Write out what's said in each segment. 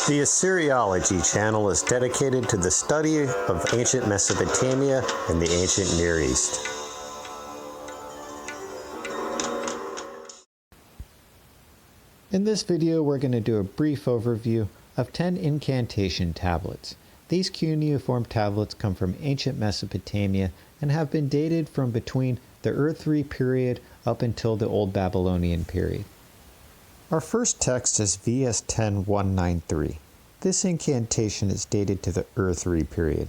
The Assyriology channel is dedicated to the study of ancient Mesopotamia and the ancient Near East. In this video, we're going to do a brief overview of 10 incantation tablets. These cuneiform tablets come from ancient Mesopotamia and have been dated from between the Ur-3 period up until the Old Babylonian period. Our first text is VS 10-193. This incantation is dated to the Ur-3 period.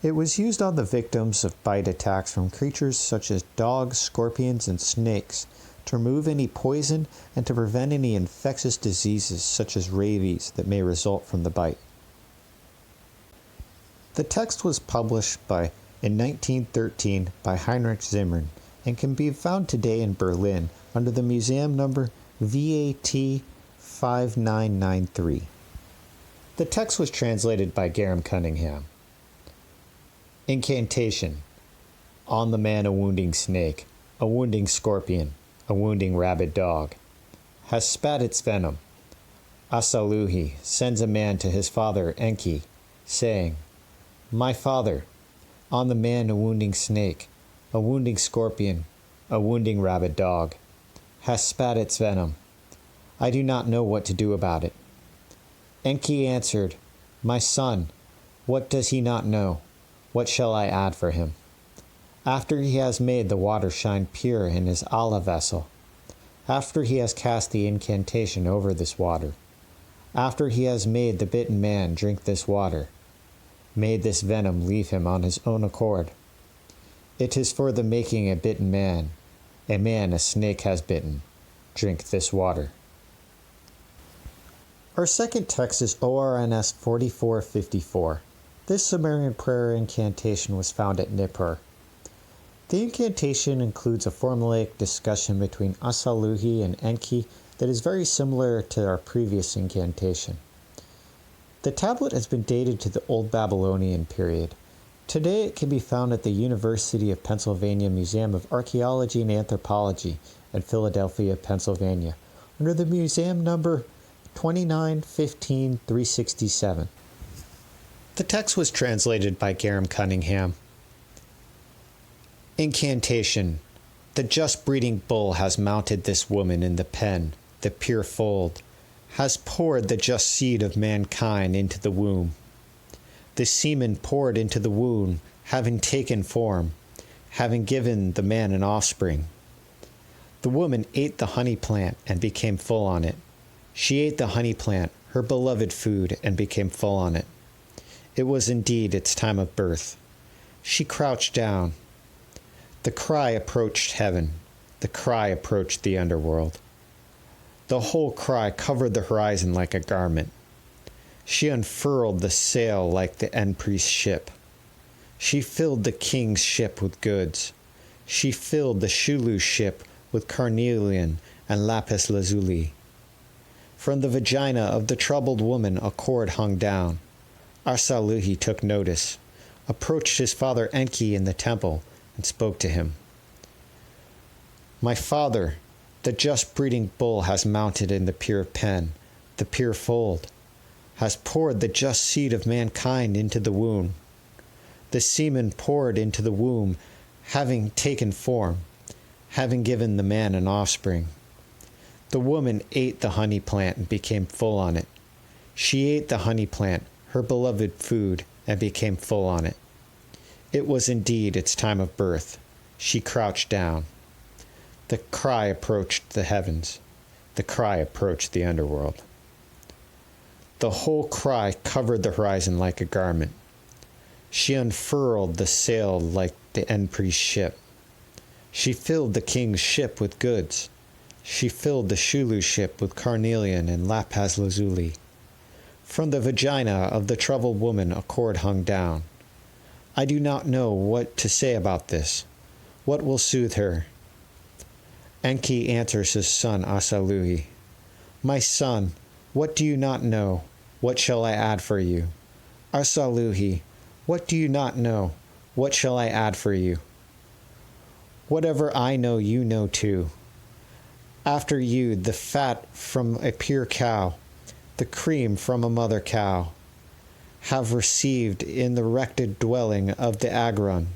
It was used on the victims of bite attacks from creatures such as dogs, scorpions, and snakes to remove any poison and to prevent any infectious diseases such as rabies that may result from the bite. The text was published in 1913 by Heinrich Zimmern and can be found today in Berlin under the museum number VAT 5993. The text was translated by Cunningham. Incantation. On the man a wounding snake, a wounding scorpion, a wounding rabid dog, has spat its venom. Asaluhi sends a man to his father Enki, saying, "My father, on the man a wounding snake, a wounding scorpion, a wounding rabid dog, has spat its venom. I do not know what to do about it." Enki answered, "My son, what does he not know? What shall I add for him? After he has made the water shine pure in his Allah vessel, after he has cast the incantation over this water, after he has made the bitten man drink this water, made this venom leave him on his own accord. It is for the making a bitten man a snake has bitten. Drink this water." Our second text is ORNS 4454. This Sumerian prayer incantation was found at Nippur. The incantation includes a formulaic discussion between Asaluhi and Enki that is very similar to our previous incantation. The tablet has been dated to the Old Babylonian period. Today it can be found at the University of Pennsylvania Museum of Archaeology and Anthropology in Philadelphia, Pennsylvania, under the museum number 2915367. The text was translated by Cunningham. Incantation. The just breeding bull has mounted this woman in the pen, the pure fold, has poured the just seed of mankind into the womb. The semen poured into the womb, having taken form, having given the man an offspring. The woman ate the honey plant and became full on it. She ate the honey plant, her beloved food, and became full on it. It was indeed its time of birth. She crouched down. The cry approached heaven. The cry approached the underworld. The whole cry covered the horizon like a garment. She unfurled the sail like the end priest's ship. She filled the king's ship with goods. She filled the Shulu ship with carnelian and lapis lazuli. From the vagina of the troubled woman a cord hung down. Asaluhi took notice, approached his father Enki in the temple, and spoke to him. "My father, the just breeding bull has mounted in the pure pen, the pure fold, has poured the just seed of mankind into the womb. The semen poured into the womb, having taken form, having given the man an offspring. The woman ate the honey plant and became full on it. She ate the honey plant, her beloved food, and became full on it. It was indeed its time of birth. She crouched down. The cry approached the heavens. The cry approached the underworld. The whole cry covered the horizon like a garment. She unfurled the sail like the end priest's ship. She filled the king's ship with goods. She filled the Shulu ship with carnelian and lapis lazuli. From the vagina of the troubled woman a cord hung down. I do not know what to say about this. What will soothe her?" Enki answers his son Asaluhi. "My son, what do you not know? What shall I add for you?" Asaluhi, "What do you not know? What shall I add for you?" "Whatever I know you know too. After you, the fat from a pure cow, the cream from a mother cow, have received in the rected dwelling of the Agron.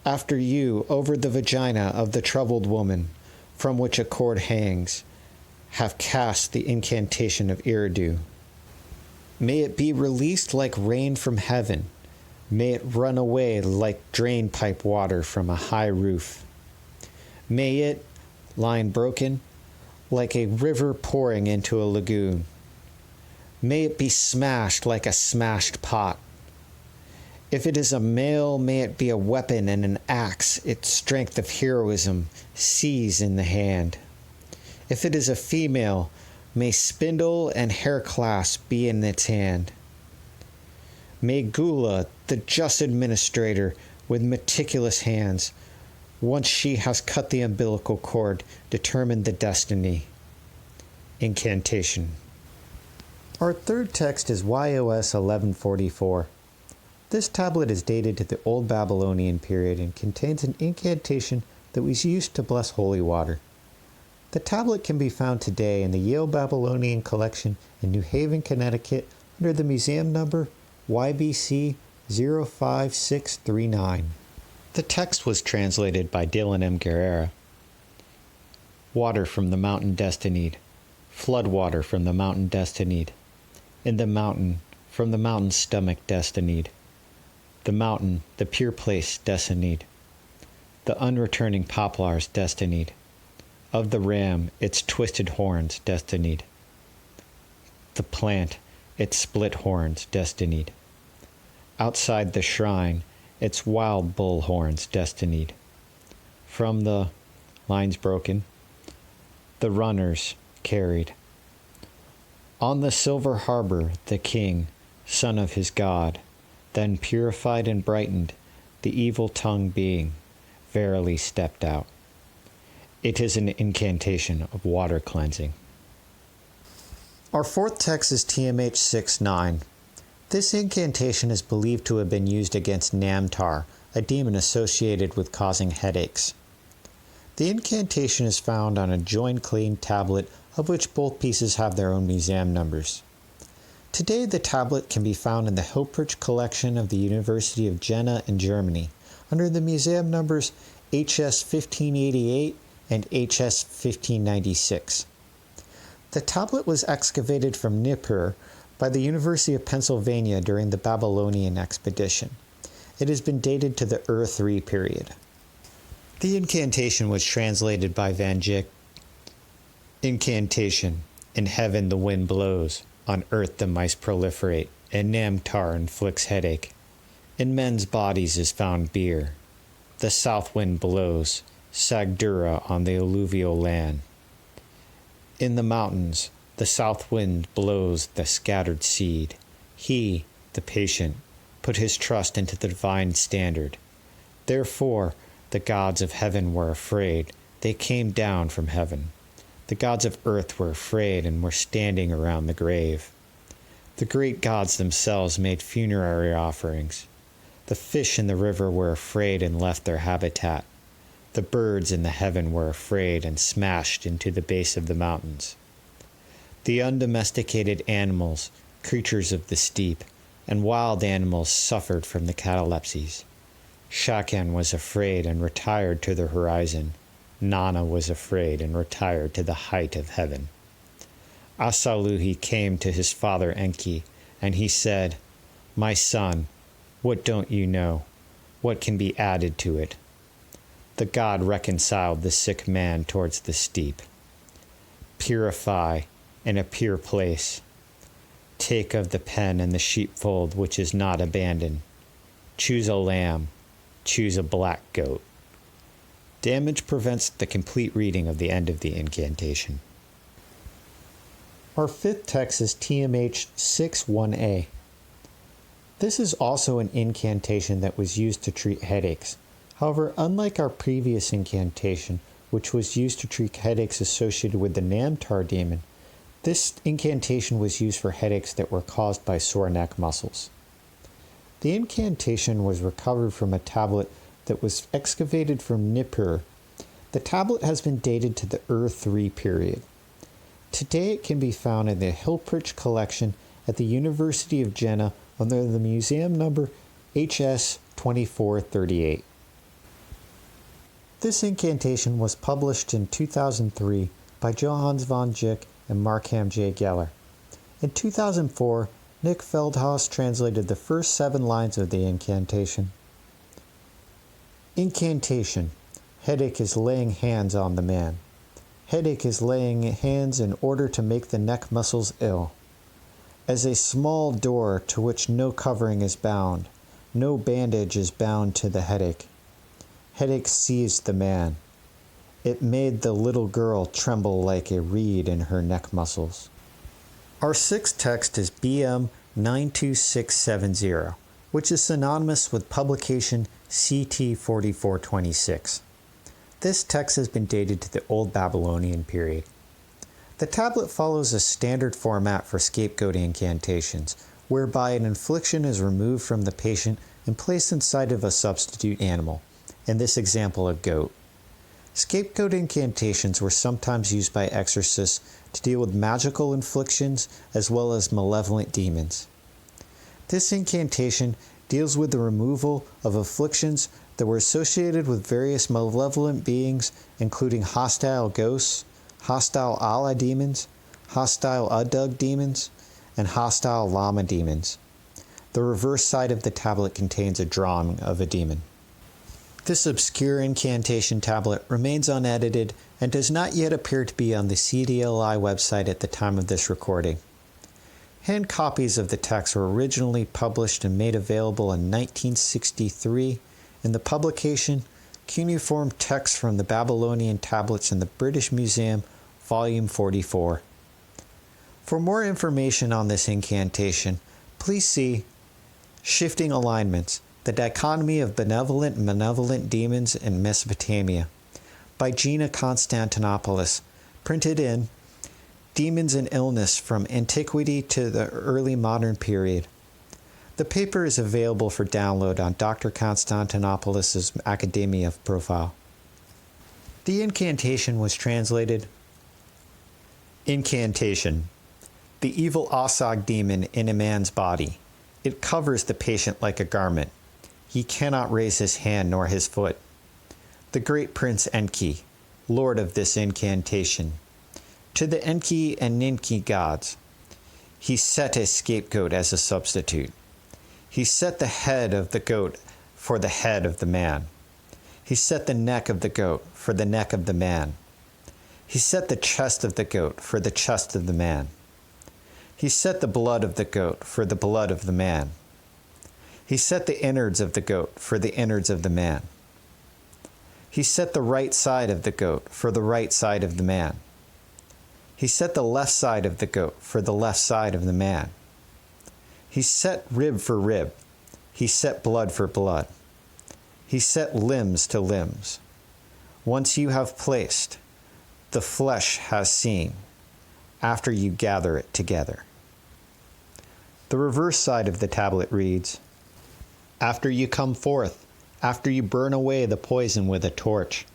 After you, over the vagina of the troubled woman, from which a cord hangs, have cast the incantation of Eridu. May it be released like rain from heaven. May it run away like drain pipe water from a high roof. May it, lying broken, like a river pouring into a lagoon. May it be smashed like a smashed pot. If it is a male, may it be a weapon and an axe its strength of heroism seize in the hand. If it is a female, may spindle and hair clasp be in its hand. May Gula, the just administrator, with meticulous hands, once she has cut the umbilical cord, determine the destiny. Incantation. Our third text is YOS 1144. This tablet is dated to the Old Babylonian period and contains an incantation that was used to bless holy water. The tablet can be found today in the Yale Babylonian Collection in New Haven, Connecticut, under the museum number YBC 05639. The text was translated by Dylan M. Guerrera. Water from the mountain destinied, flood water from the mountain destinied, in the mountain, from the mountain's stomach destinied, the mountain, the pure place destinied, the unreturning poplars destinied, of the ram, its twisted horns destinied, the plant, its split horns destinied, outside the shrine, its wild bull horns destinied, from the lines broken, the runners carried. On the silver harbor, the king, son of his god, then purified and brightened, the evil tongue being, verily stepped out. It is an incantation of water cleansing. Our fourth text is TMH 6:9. This incantation is believed to have been used against Namtar, a demon associated with causing headaches. The incantation is found on a joined clean tablet, of which both pieces have their own museum numbers. Today, the tablet can be found in the Hilprecht collection of the University of Jena in Germany, under the museum numbers HS 1588 and HS 1596. The tablet was excavated from Nippur by the University of Pennsylvania during the Babylonian expedition. It has been dated to the Ur III period. The incantation was translated by Van Gyck. Incantation. In heaven the wind blows, on earth the mice proliferate, and Namtar inflicts headache. In men's bodies is found beer. The south wind blows, Sagdura on the alluvial land. In the mountains, the south wind blows the scattered seed. He, the patient, put his trust into the divine standard. Therefore, the gods of heaven were afraid. They came down from heaven. The gods of earth were afraid and were standing around the grave. The great gods themselves made funerary offerings. The fish in the river were afraid and left their habitat. The birds in the heaven were afraid and smashed into the base of the mountains. The undomesticated animals, creatures of the steppe, and wild animals suffered from the catalepsies. Shakan was afraid and retired to the horizon. Nana was afraid and retired to the height of heaven. Asaluhi came to his father Enki, and he said, "My son, what don't you know? What can be added to it?" The god reconciled the sick man towards the steep. Purify in a pure place. Take of the pen and the sheepfold which is not abandoned. Choose a lamb. Choose a black goat. Damage prevents the complete reading of the end of the incantation. Our fifth text is TMH 6:1a. This is also an incantation that was used to treat headaches. However, unlike our previous incantation, which was used to treat headaches associated with the Namtar demon, this incantation was used for headaches that were caused by sore neck muscles. The incantation was recovered from a tablet that was excavated from Nippur. The tablet has been dated to the Ur III period. Today it can be found in the Hilprecht collection at the University of Jena under the museum number HS 2438. This incantation was published in 2003 by Johannes von Gick and Markham J. Geller. In 2004, Nick Feldhaus translated the first 7 lines of the incantation. Incantation. Headache is laying hands on the man. Headache is laying hands in order to make the neck muscles ill. As a small door to which no covering is bound, no bandage is bound to the headache. Headache seized the man. It made the little girl tremble like a reed in her neck muscles. Our 6th text is BM 92670, which is synonymous with publication CT 4426. This text has been dated to the Old Babylonian period. The tablet follows a standard format for scapegoat incantations, whereby an infliction is removed from the patient and placed inside of a substitute animal, in this example a goat. Scapegoat incantations were sometimes used by exorcists to deal with magical inflictions as well as malevolent demons. This incantation deals with the removal of afflictions that were associated with various malevolent beings, including hostile ghosts, hostile Allah demons, hostile Udug demons, and hostile Lama demons. The reverse side of the tablet contains a drawing of a demon. This obscure incantation tablet remains unedited and does not yet appear to be on the CDLI website at the time of this recording. Hand copies of the text were originally published and made available in 1963 in the publication Cuneiform Texts from the Babylonian Tablets in the British Museum, Volume 44. For more information on this incantation, please see Shifting Alignments, The Dichotomy of Benevolent and Malevolent Demons in Mesopotamia, by Gina Constantinopoulos, printed in Demons and Illness from Antiquity to the Early Modern Period. The paper is available for download on Dr. Constantinopoulos' Academia profile. The incantation was translated Incantation. The evil Asag demon in a man's body. It covers the patient like a garment. He cannot raise his hand nor his foot. The great Prince Enki, lord of this incantation. To the Enki and Ninki gods, he set a scapegoat as a substitute. He set the head of the goat for the head of the man. He set the neck of the goat for the neck of the man. He set the chest of the goat for the chest of the man. He set the blood of the goat for the blood of the man. He set the innards of the goat for the innards of the man. He set the right side of the goat for the right side of the man. He set the left side of the goat for the left side of the man. He set rib for rib. He set blood for blood. He set limbs to limbs. Once you have placed, the flesh has seen, after you gather it together. The reverse side of the tablet reads, After you come forth, after you burn away the poison with a torch,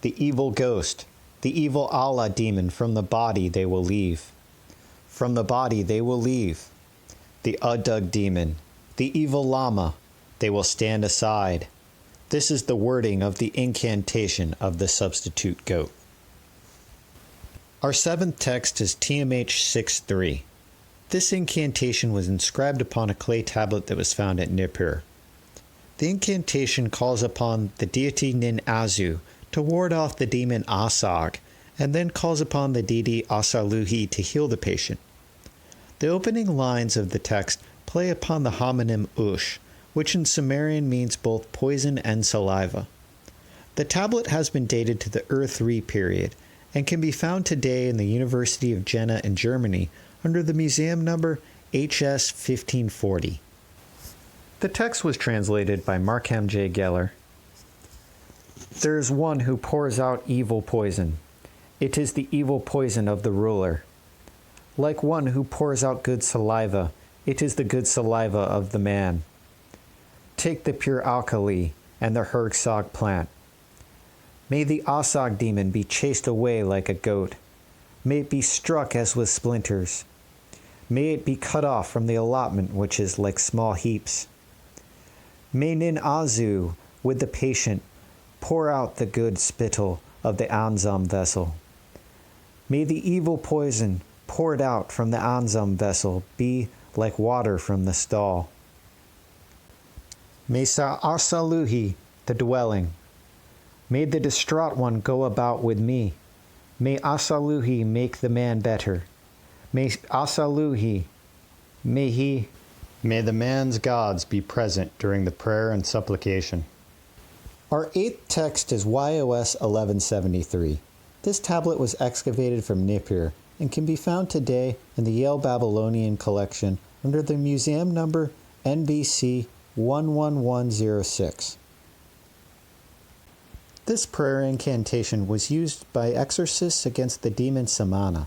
the evil ghost, the evil Allah demon from the body they will leave. From the body they will leave. The Udug demon, the evil Lama, they will stand aside. This is the wording of the incantation of the substitute goat. Our 7th text is TMH 6.3. This incantation was inscribed upon a clay tablet that was found at Nippur. The incantation calls upon the deity Nin-Azu to ward off the demon Asag, and then calls upon the deity Asaluhi to heal the patient. The opening lines of the text play upon the homonym Ush, which in Sumerian means both poison and saliva. The tablet has been dated to the Ur III period, and can be found today in the University of Jena in Germany under the museum number HS 1540. The text was translated by Markham J. Geller. There is one who pours out evil poison. It is the evil poison of the ruler. Like one who pours out good saliva, it is the good saliva of the man. Take the pure alkali and the hergsog plant. May the Asag demon be chased away like a goat. May it be struck as with splinters. May it be cut off from the allotment which is like small heaps. May Nin Azu, with the patient, pour out the good spittle of the Anzam vessel. May the evil poison poured out from the Anzam vessel be like water from the stall. May Sa Asaluhi, the dwelling. May the distraught one go about with me. May Asaluhi make the man better. May Asaluhi, may the man's gods be present during the prayer and supplication. Our eighth text is YOS 1173. This tablet was excavated from Nippur and can be found today in the Yale Babylonian collection under the museum number NBC 11106. This prayer incantation was used by exorcists against the demon Samana.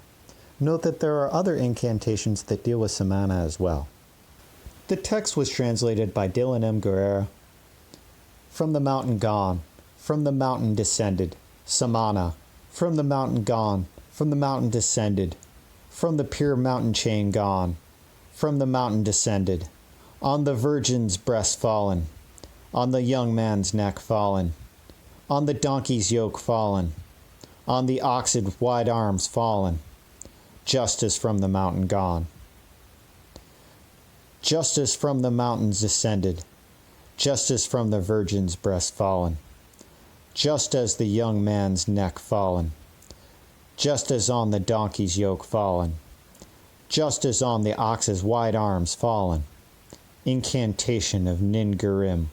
Note that there are other incantations that deal with Samana as well. The text was translated by Dylan M. Guerrera. From the mountain gone, from the mountain descended, Samana. From the mountain gone, from the mountain descended, from the pure mountain chain gone, from the mountain descended, on the virgin's breast fallen, on the young man's neck fallen, on the donkey's yoke fallen, on the ox's wide arms fallen, justice from the mountain gone. Justice from the mountains descended, justice from the virgin's breast fallen, just as the young man's neck fallen, just as on the donkey's yoke fallen, just as on the ox's wide arms fallen. Incantation of Ningarim,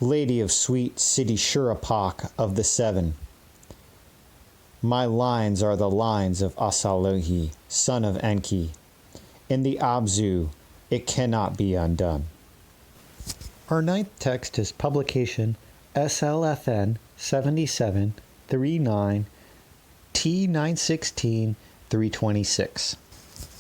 Lady of sweet city Shurapak of the seven. My lines are the lines of Asalohi, son of Enki. In the Abzu, it cannot be undone. Our ninth text is publication SLFN 7739 T916 326.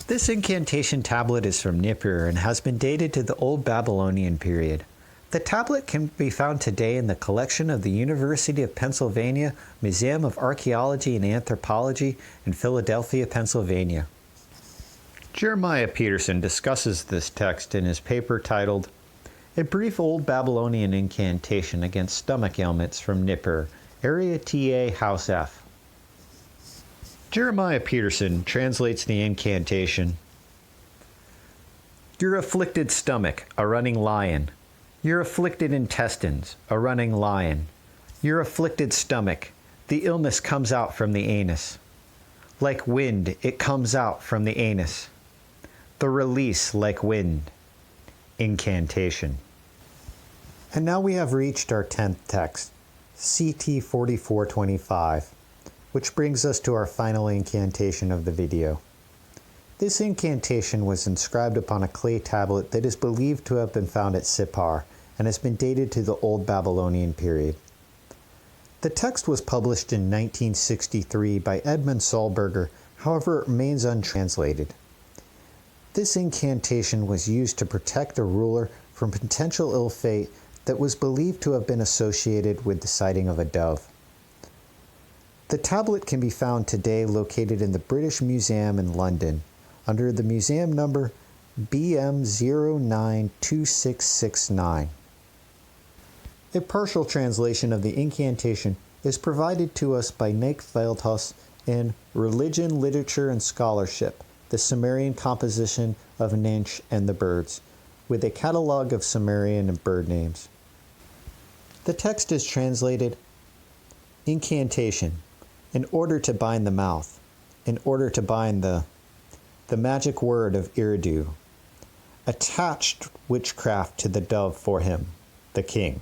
This incantation tablet is from Nippur and has been dated to the Old Babylonian period. The tablet can be found today in the collection of the University of Pennsylvania Museum of Archaeology and Anthropology in Philadelphia, Pennsylvania. Jeremiah Peterson discusses this text in his paper titled A Brief Old Babylonian Incantation Against Stomach Ailments from Nippur, Area TA House F. Jeremiah Peterson translates the incantation. Your afflicted stomach, a running lion. Your afflicted intestines, a running lion. Your afflicted stomach, the illness comes out from the anus. Like wind, it comes out from the anus. The release like wind. Incantation. And now we have reached our 10th text, CT 4425, which brings us to our final incantation of the video. This incantation was inscribed upon a clay tablet that is believed to have been found at Sippar and has been dated to the Old Babylonian period. The text was published in 1963 by Edmund Sahlberger, however it remains untranslated. This incantation was used to protect a ruler from potential ill fate that was believed to have been associated with the sighting of a dove. The tablet can be found today located in the British Museum in London under the museum number BM092669. A partial translation of the incantation is provided to us by Nick Feldhaus in Religion, Literature, and Scholarship, the Sumerian Composition of Ninsh and the Birds, with a catalog of Sumerian and bird names. The text is translated, Incantation, in order to bind the mouth, in order to bind the magic word of Eridu, attached witchcraft to the dove for him, the king.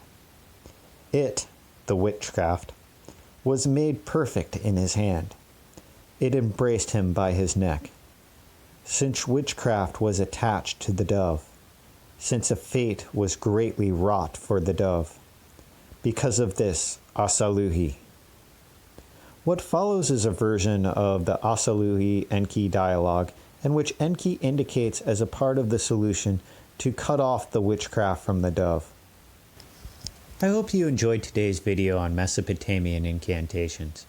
It, the witchcraft, was made perfect in his hand. It embraced him by his neck. Since witchcraft was attached to the dove, since a fate was greatly wrought for the dove, because of this, Asaluhi. What follows is a version of the Asaluhi-Enki dialogue in which Enki indicates as a part of the solution to cut off the witchcraft from the dove. I hope you enjoyed today's video on Mesopotamian incantations.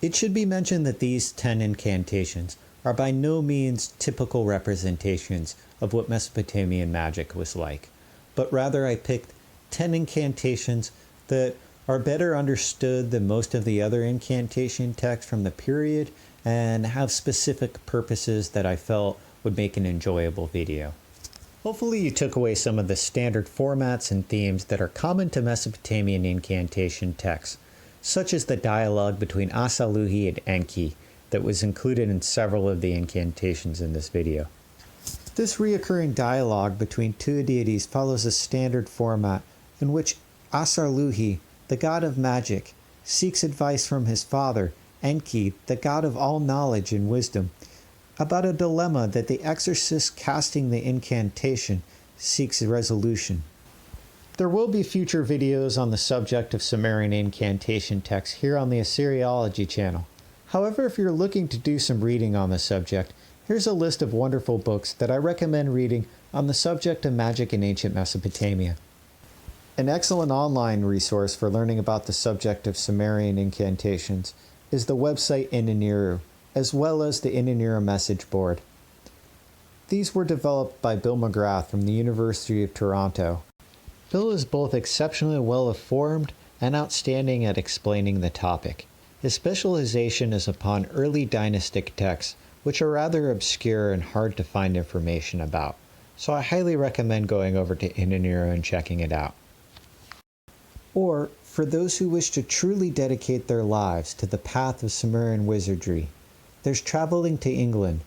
It should be mentioned that these 10 incantations are by no means typical representations of what Mesopotamian magic was like, but rather I picked 10 incantations that are better understood than most of the other incantation texts from the period and have specific purposes that I felt would make an enjoyable video. Hopefully you took away some of the standard formats and themes that are common to Mesopotamian incantation texts, such as the dialogue between Asaluhi and Enki that was included in several of the incantations in this video. This reoccurring dialogue between two deities follows a standard format in which Asaluhi, the god of magic, seeks advice from his father, Enki, the god of all knowledge and wisdom, about a dilemma that the exorcist casting the incantation seeks a resolution. There will be future videos on the subject of Sumerian incantation texts here on the Assyriology channel. However, if you're looking to do some reading on the subject, here's a list of wonderful books that I recommend reading on the subject of magic in ancient Mesopotamia. An excellent online resource for learning about the subject of Sumerian incantations is the website Inaniru, as well as the Inaniru message board. These were developed by Bill McGrath from the University of Toronto. Bill is both exceptionally well informed and outstanding at explaining the topic. His specialization is upon early dynastic texts, which are rather obscure and hard to find information about, so I highly recommend going over to Inaniru and checking it out. Or, for those who wish to truly dedicate their lives to the path of Sumerian wizardry, there's traveling to England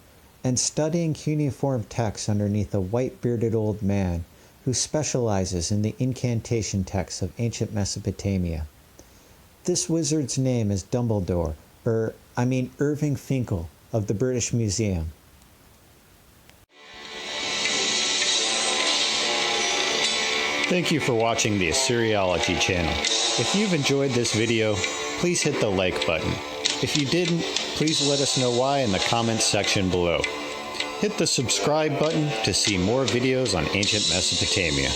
and studying cuneiform texts underneath a white-bearded old man who specializes in the incantation texts of ancient Mesopotamia. This wizard's name is Dumbledore, Irving Finkel of the British Museum. Thank you for watching the Assyriology channel. If you've enjoyed this video, please hit the like button. If you didn't, please let us know why in the comments section below. Hit the subscribe button to see more videos on ancient Mesopotamia.